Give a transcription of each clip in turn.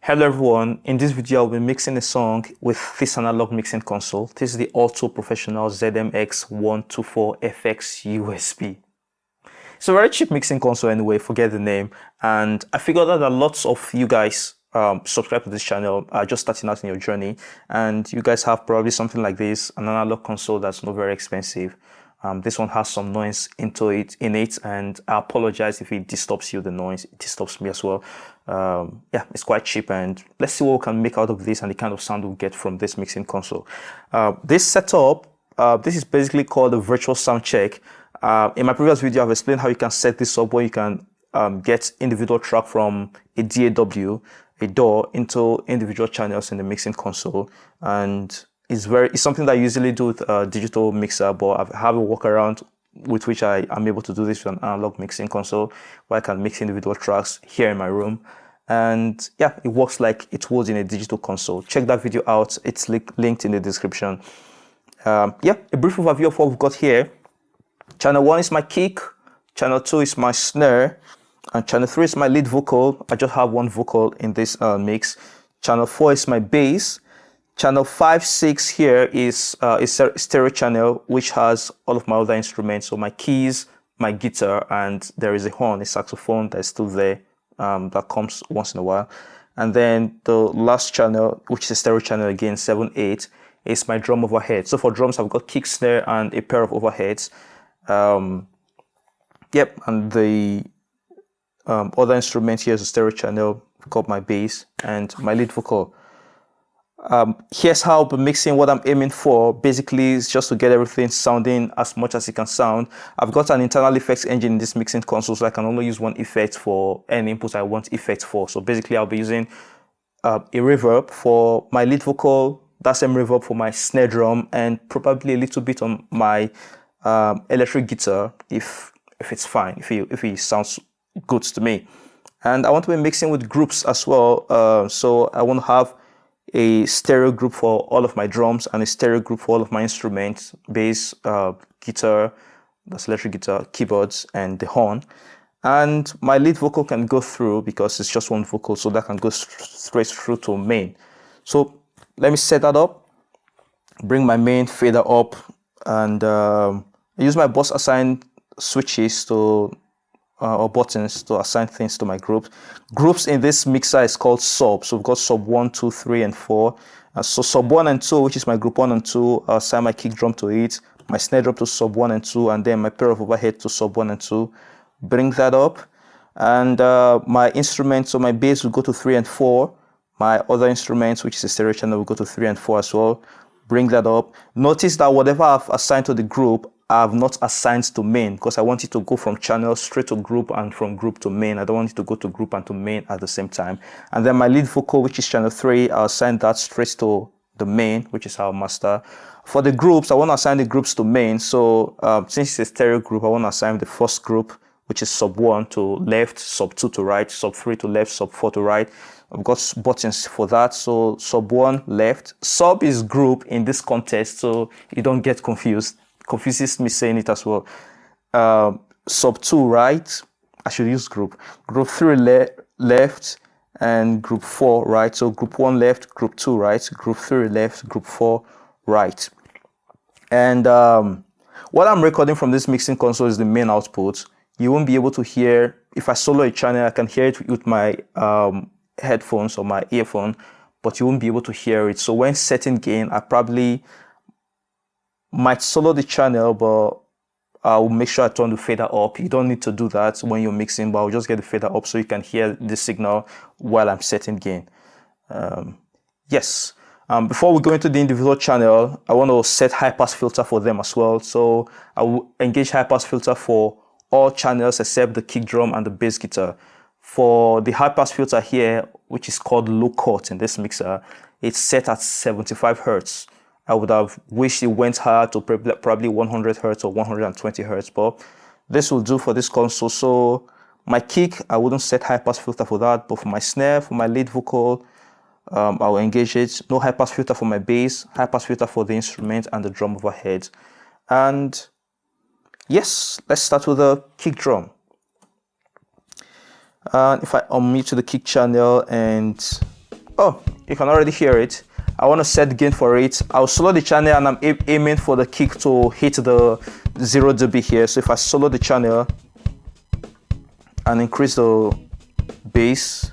Hello everyone, in this video I'll be mixing a song with this analog mixing console. This is the Alto Professional ZMX124FX USB. It's a very cheap mixing console anyway, forget the name, and I figured out that lots of you guys subscribe to this channel are just starting out in your journey, and you guys have probably something like this, an analog console that's not very expensive. This one has some noise in it, and I apologize if it disturbs you, the noise. It disturbs me as well. Yeah, it's quite cheap, and let's see what we can make out of this and the kind of sound we'll get from this mixing console. This setup, this is basically called a virtual sound check. In my previous video, I've explained how you can set this up where you can get individual track from a DAW, a DAW, into individual channels in the mixing console, and it's something that I usually do with a digital mixer, but I have a workaround with which I am able to do this with an analog mixing console where I can mix individual tracks here in my room. And yeah, it works like it would in a digital console. Check that video out. It's linked in the description. Yeah, a brief overview of what we've got here. Channel 1 is my kick, channel 2 is my snare, and channel 3 is my lead vocal. I just have one vocal in this mix. Channel 4 is my bass. Channel 5, 6 here is a stereo channel which has all of my other instruments, so my keys, my guitar, and there is a horn, a saxophone that's still there, that comes once in a while. And then the last channel, which is a stereo channel again, 7, 8, is my drum overhead. So for drums, I've got kick, snare, and a pair of overheads. Yep, and the other instrument here is a stereo channel. I've got my bass and my lead vocal. Here's how I'll be mixing. What I'm aiming for basically is just to get everything sounding as much as it can sound. I've got an internal effects engine in this mixing console, so I can only use one effect for any input I want effects for. So basically I'll be using a reverb for my lead vocal, that same reverb for my snare drum, and probably a little bit on my electric guitar if it's fine, if it sounds good to me. And I want to be mixing with groups as well, so I want to have a stereo group for all of my drums and a stereo group for all of my instruments, bass, guitar, that's electric guitar, keyboards, and the horn. And my lead vocal can go through because it's just one vocal, so that can go straight through to main. So let me set that up, bring my main fader up, and use my bus assign switches to or buttons to assign things to my groups. Groups in this mixer is called sub. So we've got sub 1, 2, 3, and 4. So sub 1 and 2, which is my group 1 and 2, I'll assign my kick drum to it, my snare drum to sub 1 and 2, and then my pair of overhead to sub 1 and 2. Bring that up. And my instruments, so my bass will go to 3 and 4. My other instruments, which is a stereo channel, will go to 3 and 4 as well. Bring that up. Notice that whatever I've assigned to the group, I have not assigned to main, because I want it to go from channel straight to group and from group to main. I don't want it to go to group and to main at the same time. And then my lead vocal, which is channel 3, I'll assign that straight to the main, which is our master. For the groups, I want to assign the groups to main. So since it's a stereo group, I want to assign the first group, which is sub 1 to left, sub 2 to right, sub 3 to left, sub 4 to right. I've got buttons for that. So sub 1 left. Sub is group in this context, so you don't get confused. Confuses me saying it as well. Sub 2 right, I should use group. Group 3 left, and group 4 right. So group 1 left, group 2 right, group 3 left, group 4 right. And what I'm recording from this mixing console is the main output. You won't be able to hear, if I solo a channel, I can hear it with my headphones or my earphone, but you won't be able to hear it. So when setting gain, I probably might solo the channel, but I'll make sure I turn the fader up. You don't need to do that when you're mixing, but I'll just get the fader up so you can hear the signal while I'm setting gain. Yes. Before we go into the individual channel, I want to set high pass filter for them as well. So I will engage high pass filter for all channels except the kick drum and the bass guitar. For the high pass filter here, which is called low cut in this mixer, it's set at 75 Hertz. I would have wished it went higher to probably 100 Hertz or 120 Hertz, but this will do for this console. So my kick, I wouldn't set high pass filter for that, but for my snare, for my lead vocal, I'll engage it. No high pass filter for my bass, high pass filter for the instrument and the drum overhead. And yes, let's start with the kick drum. If I unmute to the kick channel and Oh, you can already hear it. I want to set gain for it. I'll solo the channel and I'm aiming for the kick to hit the 0 dB here. So if I solo the channel and increase the bass,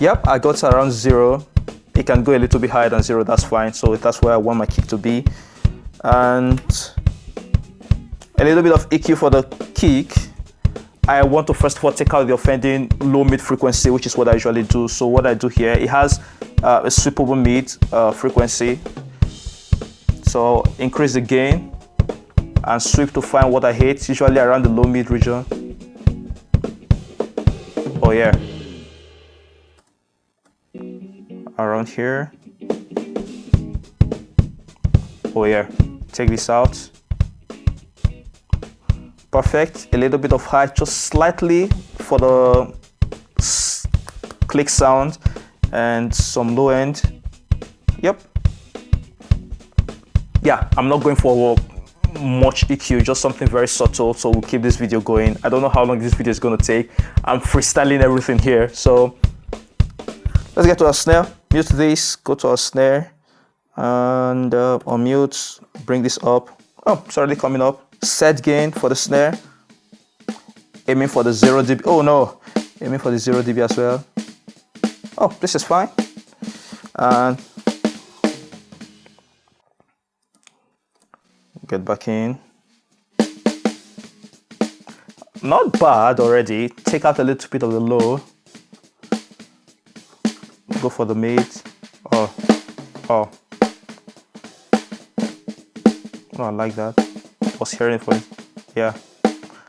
yep, I got around 0. It can go a little bit higher than 0, that's fine. So that's where I want my kick to be. And a little bit of EQ for the kick. I want to first of all take out the offending low mid frequency, which is what I usually do. So what I do here, it has a sweepable mid frequency. So increase the gain and sweep to find what I hate, usually around the low mid region. Oh yeah. Around here. Oh yeah. Take this out. Perfect. A little bit of high, just slightly for the click sound, and some low end. Yep. Yeah, I'm not going for much EQ, just something very subtle, so we'll keep this video going. I don't know how long this video is going to take. I'm freestyling everything here, so let's get to our snare. Mute this, go to our snare, and unmute, bring this up. Oh, it's already coming up. Set gain for the snare, aiming for the 0 dB. Oh no, aiming for the 0 dB as well. Oh, this is fine. And get back in. Not bad already. Take out a little bit of the low. Go for the mid. Oh, oh. Oh, I like that. I was hearing for it. Yeah.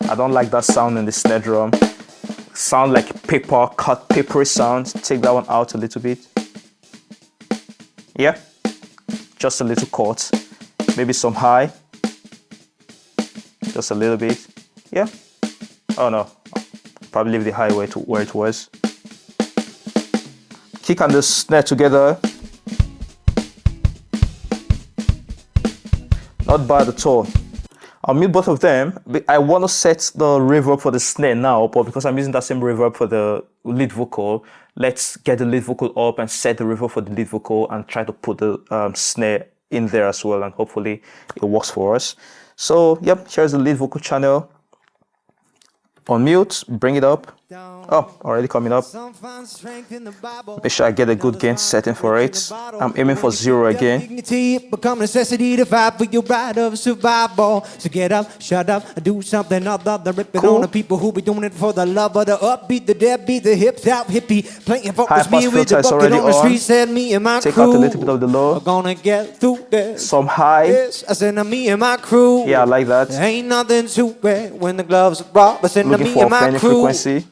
I don't like that sound in the snare drum. Sound like paper, cut papery sound. Take that one out a little bit. Yeah. Just a little cut. Maybe some high. Just a little bit. Yeah. Oh no. Probably leave the high where it was. Kick and the snare together. Not bad at all. I'll mute both of them. I want to set the reverb for the snare now, but because I'm using that same reverb for the lead vocal, let's get the lead vocal up and set the reverb for the lead vocal and try to put the snare in there as well, and hopefully it works for us. So, yep, here's the lead vocal channel. Unmute, bring it up. Oh, already coming up. Make sure I get a good gain setting for it. I'm aiming for 0 again. Become necessity to fight for your right of survival. So get up, shut up, and do something other than ripping on the people who be doing it for the love of the upbeat, the deadbeat, the hip hop hippie. Playing focus me with the bucket on the street. Said me and my crew. Take out a little bit of the low. We're gonna get through this. Some high. Yes, I said to me and my crew. Yeah, I like that. There ain't nothing to it when the gloves are brought. I said to me and my crew. Frequency.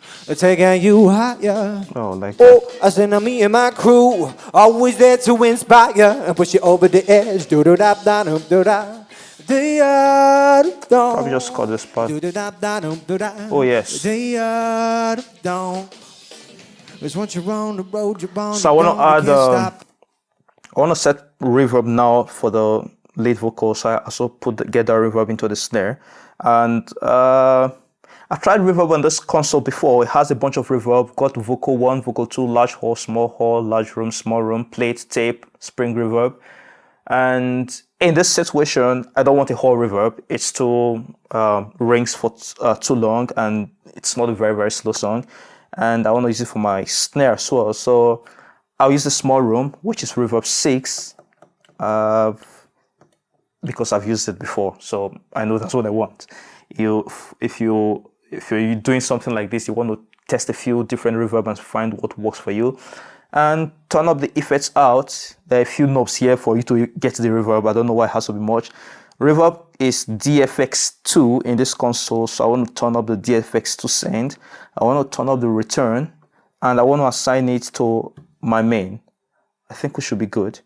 Taking you higher. Oh, like that. Oh, I said to me and my crew, always there to inspire and push you over the edge. Do do da da do do da. Probably just cut this part. Oh yes. So I want to add. I want to set reverb now for the lead vocal. So I also get the reverb into the snare, and I've tried reverb on this console before. It has a bunch of reverb. Got vocal 1, vocal 2, large hall, small hall, large room, small room, plate, tape, spring reverb. And in this situation, I don't want a hall reverb. It's too rings for too long, and it's not a very, very slow song. And I want to use it for my snare as well. So I'll use the small room, which is reverb 6, because I've used it before. So I know that's what I want. If you're doing something like this, you want to test a few different reverb and find what works for you, and turn up the effects out. There are a few knobs here for you to get the reverb. I don't know why it has to be much. Reverb is DFX2 in this console, so I want to turn up the DFX2 send. I want to turn up the return, and I want to assign it to my main. I think we should be good.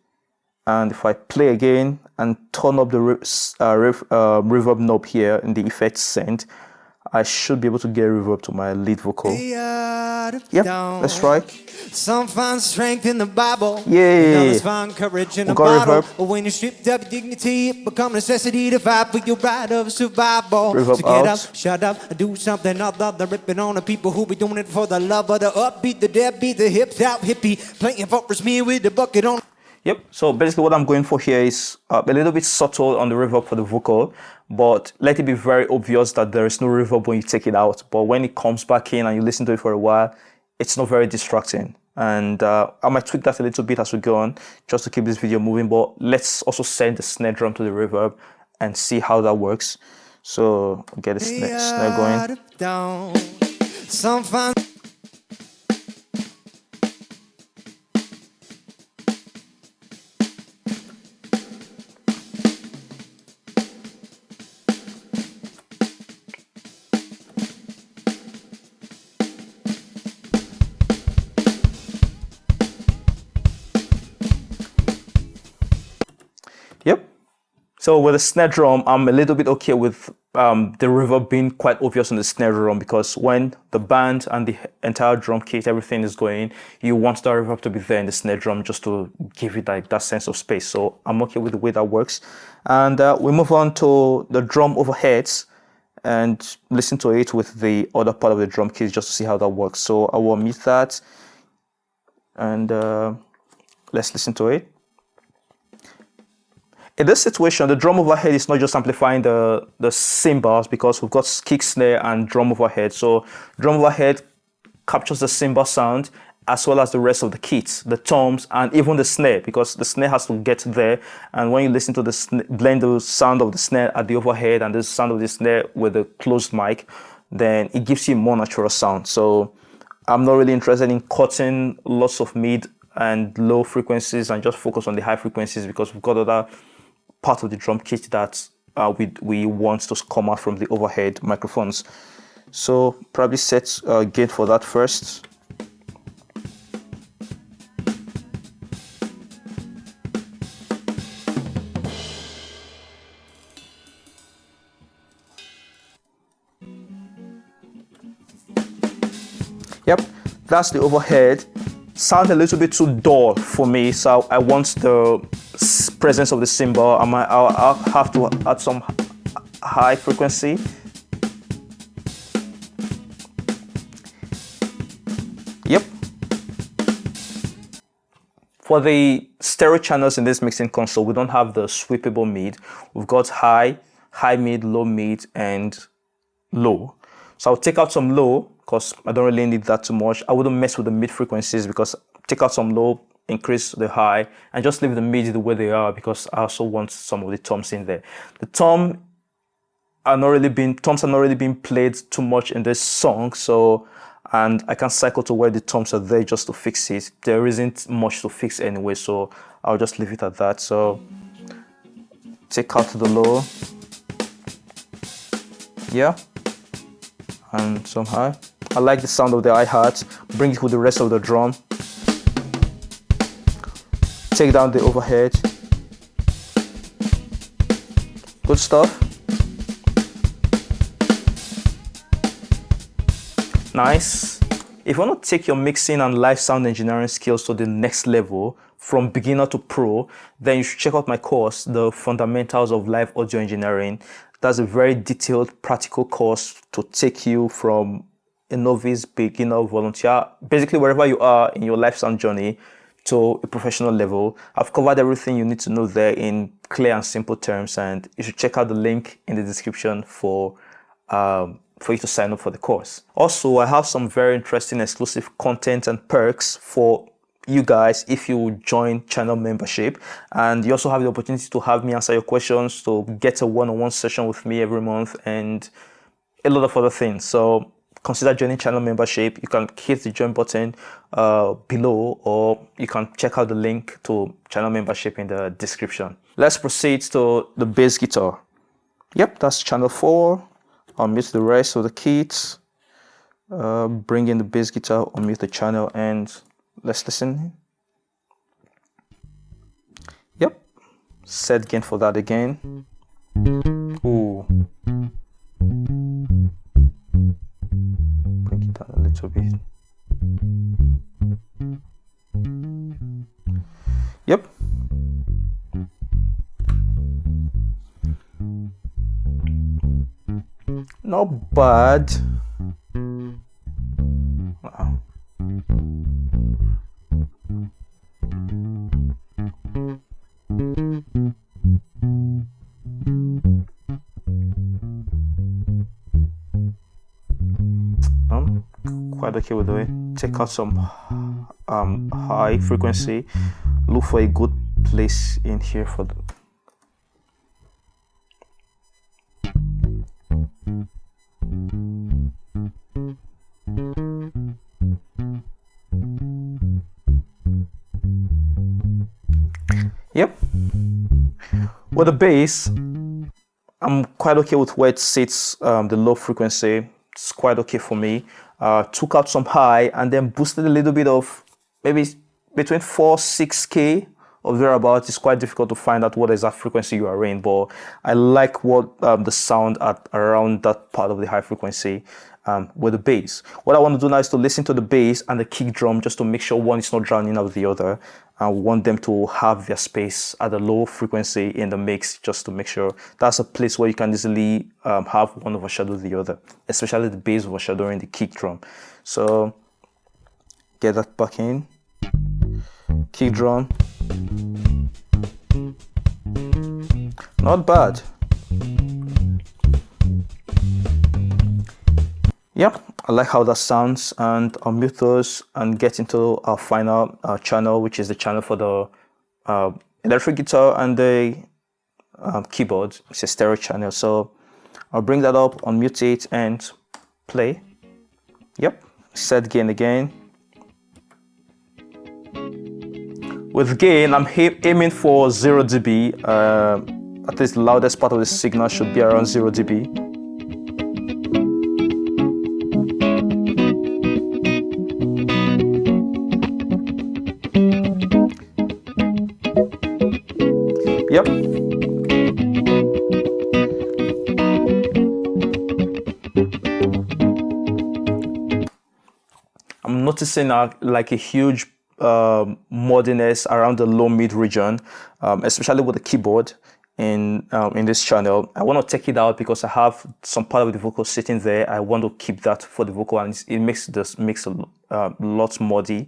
And if I play again and turn up the reverb knob here in the effects send, I should be able to get reverb to my lead vocal. Yep, let's try. Some find strength in the Bible. Yeah. Others find courage in We a got bottle. reverb. But when you're stripped of your dignity, it becomes necessity to fight for your right of survival. Reverb So get out. up, shut up, and do something other than ripping on the people who be doing it for the love of the upbeat, the deadbeat, the hips out hippie, playing for me with the bucket on. Yep, so basically what I'm going for here is a little bit subtle on the reverb for the vocal, but let it be very obvious that there is no reverb when you take it out. But when it comes back in and you listen to it for a while, it's not very distracting. And I might tweak that a little bit as we go on, just to keep this video moving. But let's also send the snare drum to the reverb and see how that works. So get the snare going. Down. Some find Yep. So with the snare drum, I'm a little bit okay with the reverb being quite obvious on the snare drum, because when the band and the entire drum kit, everything is going, you want the reverb to be there in the snare drum just to give it like that sense of space. So I'm okay with the way that works. And we move on to the drum overheads and listen to it with the other part of the drum kit just to see how that works. So I will mute that and let's listen to it. In this situation, the drum overhead is not just amplifying the cymbals, because we've got kick, snare, and drum overhead. So drum overhead captures the cymbal sound as well as the rest of the kits, the toms, and even the snare, because the snare has to get there. And when you listen to the blend the sound of the snare at the overhead and the sound of the snare with a closed mic, then it gives you more natural sound. So I'm not really interested in cutting lots of mid and low frequencies and just focus on the high frequencies, because we've got other part of the drum kit that we want to come out from the overhead microphones. So probably set gain for that first. Yep, that's the overhead. Sound a little bit too dull for me, so I want the presence of the cymbal. I'll have to add some high frequency. Yep. For the stereo channels in this mixing console, we don't have the sweepable mid. We've got high, mid, and low. So I'll take out some low, because I don't really need that too much. I wouldn't mess with the mid frequencies, because take out some low, increase the high, and just leave the mid the way they are, because I also want some of the toms in there. The toms are not really being played too much in this song, so, and I can cycle to where the toms are there just to fix it. There isn't much to fix anyway, so I'll just leave it at that. So take out the low, yeah, and some high. I like the sound of the hi-hat. Bring it with the rest of the drum. Take down the overhead. Good stuff. Nice. If you want to take your mixing and live sound engineering skills to the next level, from beginner to pro, then you should check out my course, The Fundamentals of Live Audio Engineering. That's a very detailed, practical course to take you from a novice, beginner, volunteer, basically wherever you are in your live sound journey, to a professional level. I've covered everything you need to know there in clear and simple terms, and you should check out the link in the description for you to sign up for the course. Also, I have some very interesting exclusive content and perks for you guys if you join channel membership, and you also have the opportunity to have me answer your questions, to get a one-on-one session with me every month, and a lot of other things. So consider joining channel membership. You can hit the join button below, or you can check out the link to channel membership in the description. Let's proceed to the bass guitar. Yep, that's channel 4. I'll mute the rest of the kits. Bring in the bass guitar, unmute the channel, and let's listen. Yep, set gain for that again. Ooh. Bring it down a little bit. Yep. Not bad. Wow. I'm quite okay with the way. Take out some high frequency. Look for a good place in here for the. Yep. With the bass, I'm quite okay with where it sits, the low frequency. It's quite okay for me. Took out some high and then boosted a little bit of maybe between 4-6K or thereabouts. It's quite difficult to find out what exact frequency you are in, but I like what the sound at around that part of the high frequency with the bass. What I want to do now is to listen to the bass and the kick drum just to make sure one is not drowning out the other. I want them to have their space at a low frequency in the mix just to make sure that's a place where you can easily have one overshadow the other, especially the bass overshadowing the kick drum. So get that back in. Kick drum. Not bad. Yeah, I like how that sounds, and I'll mute those and get into our final channel, which is the channel for the electric guitar and the keyboard. It's a stereo channel, so I'll bring that up, unmute it, and play. Yep, set gain again. With gain, I'm aiming for 0 dB. At least the loudest part of the signal should be around 0 dB. Yep. I'm noticing like a huge muddiness around the low mid region, especially with the keyboard in this channel. I want to take it out because I have some part of the vocal sitting there. I want to keep that for the vocal, and it makes this mix a lot muddy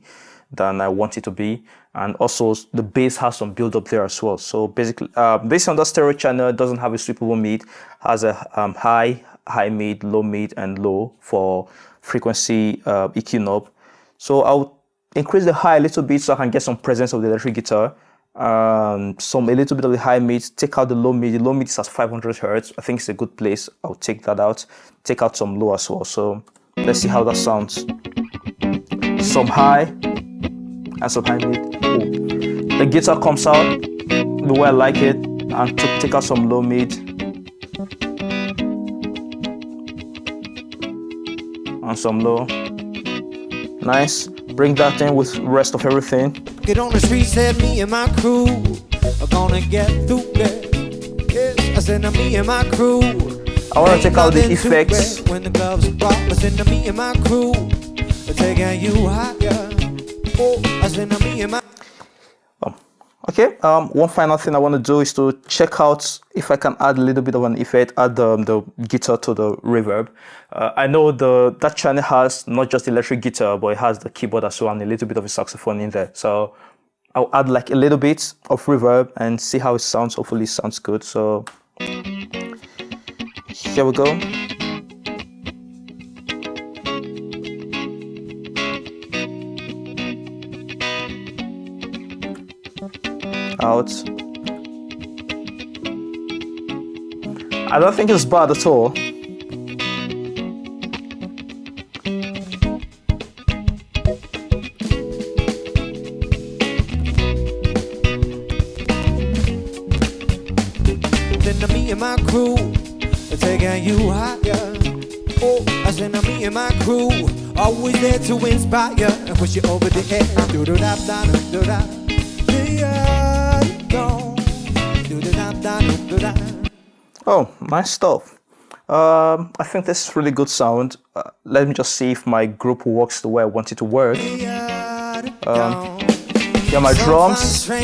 than I want it to be. And also the bass has some build up there as well. So basically, based on that stereo channel, doesn't have a sweepable mid, has a high, mid, low mid, and low for frequency EQ knob. So I'll increase the high a little bit so I can get some presence of the electric guitar. A little bit of the high mid, take out the low mid. The low mid is at 500 Hertz. I think it's a good place. I'll take that out. Take out some low as well. So let's see how that sounds. Some high and some high mid. Ooh. The guitar comes out the way I like it, and take out some low mid and some low. Nice. Bring that in with the rest of everything. Get on the street, said me and my crew are gonna get through it. Yes, I said now me and my crew. I want to take out the effects. When the gloves are brought, I said now me and my crew are taking you higher. Oh, I said now me and my. Okay, one final thing I want to do is to check out if I can add a little bit of an effect, add the guitar to the reverb. I know that channel has not just electric guitar, but it has the keyboard as well and a little bit of a saxophone in there. So I'll add like a little bit of reverb and see how it sounds. Hopefully it sounds good. So here we go. Out. I don't think it's bad at all. Then me and my crew are taking you higher. Oh, I said now me and my crew always there to inspire and push you over the edge. Do do da da do da. Oh, nice stuff. I think this is really good sound. Let me just see if my group works the way I want it to work. Yeah, my drums, my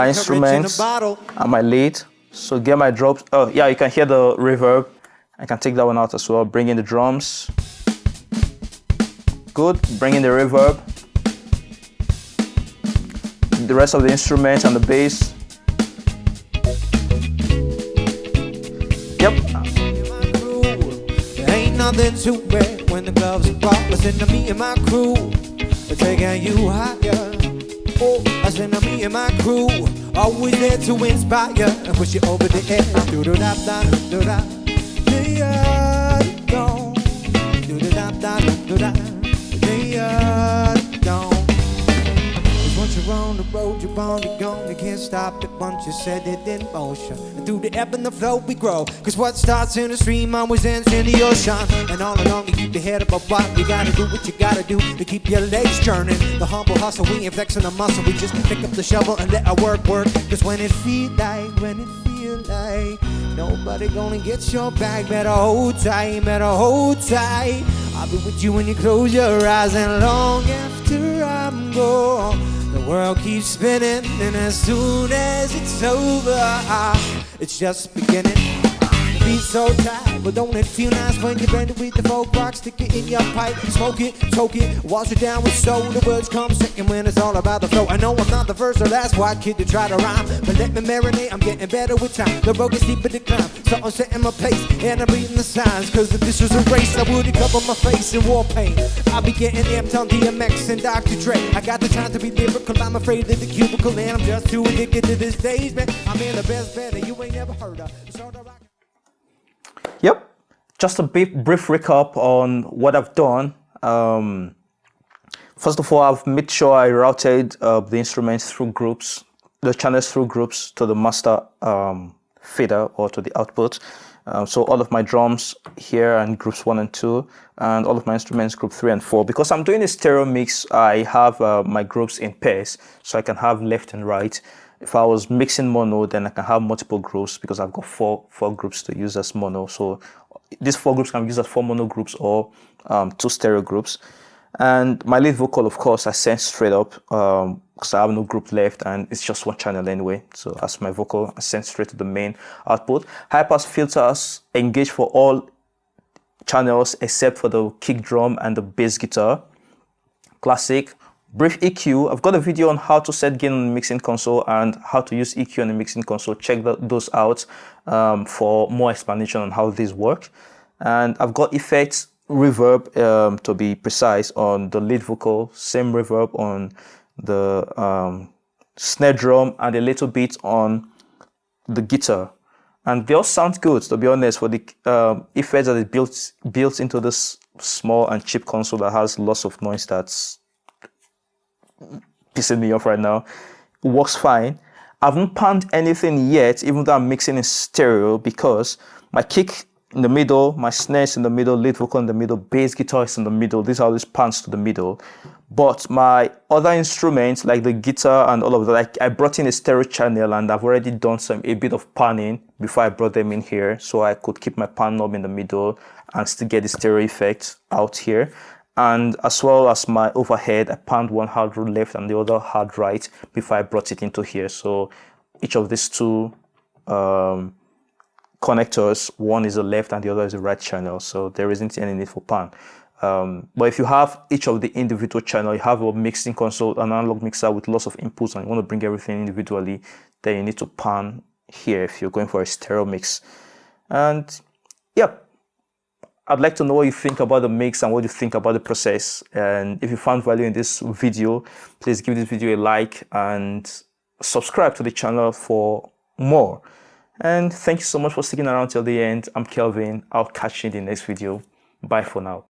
instruments, and my lead. So get my drums. Oh yeah, you can hear the reverb. I can take that one out as well. Bring in the drums. Good. Bring in the reverb. The rest of the instruments and the bass. Yep. There ain't nothing too bad when the gloves are off. Listen to me and my crew, we're taking you higher. Oh, I said to me and my crew, always there to inspire and push you over the edge. Do da da da do da, do da da do da, do. Once you're on the road, you're bound to go. You can't stop it once you set it in motion. And through the ebb and the flow we grow. Cause what starts in the stream always ends in the ocean. And all along you keep your head above water. You gotta do what you gotta do to keep your legs churning. The humble hustle, we ain't flexing the muscle. We just pick up the shovel and let our work. Cause when it feel like, nobody gonna get your back. Better hold tight, I'll be with you when you close your eyes. And long after I'm gone, the world keeps spinning, and as soon as it's over, it's just beginning. The beat's so tight, but don't it feel nice when you're ready with the folk rock? Stick it in your pipe, smoke it, choke it, wash it down with soul. The words come second when it's all about the flow. I know I'm not the first or last white kid to try to rhyme, but let me marinate, I'm getting better with time. The road gets steeper to climb, so I'm setting my pace, and I'm reading the signs. Cause if this was a race, I would've covered my face in war paint. I'll be getting amped on DMX and Dr. Dre. I got the time to be lyrical, I'm afraid of the cubicle, and I'm just too addicted to this stage, man. I'm in the best band that you ain't never heard of. Yep, just a brief recap on what I've done. First of all, I've made sure I routed the instruments through groups, the channels through groups to the master fader or to the output. So all of my drums here and groups 1 and 2, and all of my instruments group 3 and 4. Because I'm doing a stereo mix, I have my groups in pairs, so I can have left and right. If I was mixing mono, then I can have multiple groups because I've got four groups to use as mono. So these 4 groups can be used as 4 mono groups or 2 stereo groups. And my lead vocal, of course, I sent straight up because I have no group left and it's just 1 channel anyway. So as my vocal, I sent straight to the main output. High pass filters engage for all channels except for the kick drum and the bass guitar. Classic. Brief EQ. I've got a video on how to set gain on the mixing console and how to use EQ on the mixing console. Check those out for more explanation on how these work. And I've got effects, reverb to be precise, on the lead vocal, same reverb on the snare drum, and a little bit on the guitar. And they all sound good, to be honest, for the effects that is built into this small and cheap console that has lots of noise that's pissing me off right now. It works fine. I haven't panned anything yet, even though I'm mixing in stereo, because my kick in the middle, my snare is in the middle, lead vocal in the middle, bass guitar is in the middle. These are all these pans to the middle. But my other instruments, like the guitar and all of that, like I brought in a stereo channel and I've already done a bit of panning before I brought them in here, so I could keep my pan knob in the middle and still get the stereo effect out here. And as well as my overhead, I panned one hard left and the other hard right before I brought it into here. So each of these 2 connectors, one is a left and the other is a right channel, so there isn't any need for pan. But if you have each of the individual channel, you have a mixing console, an analog mixer with lots of inputs, and you want to bring everything individually, then you need to pan here if you're going for a stereo mix. And yeah, I'd like to know what you think about the mix and what you think about the process. And if you found value in this video, please give this video a like and subscribe to the channel for more. And thank you so much for sticking around till the end. I'm Kelvin. I'll catch you in the next video. Bye for now.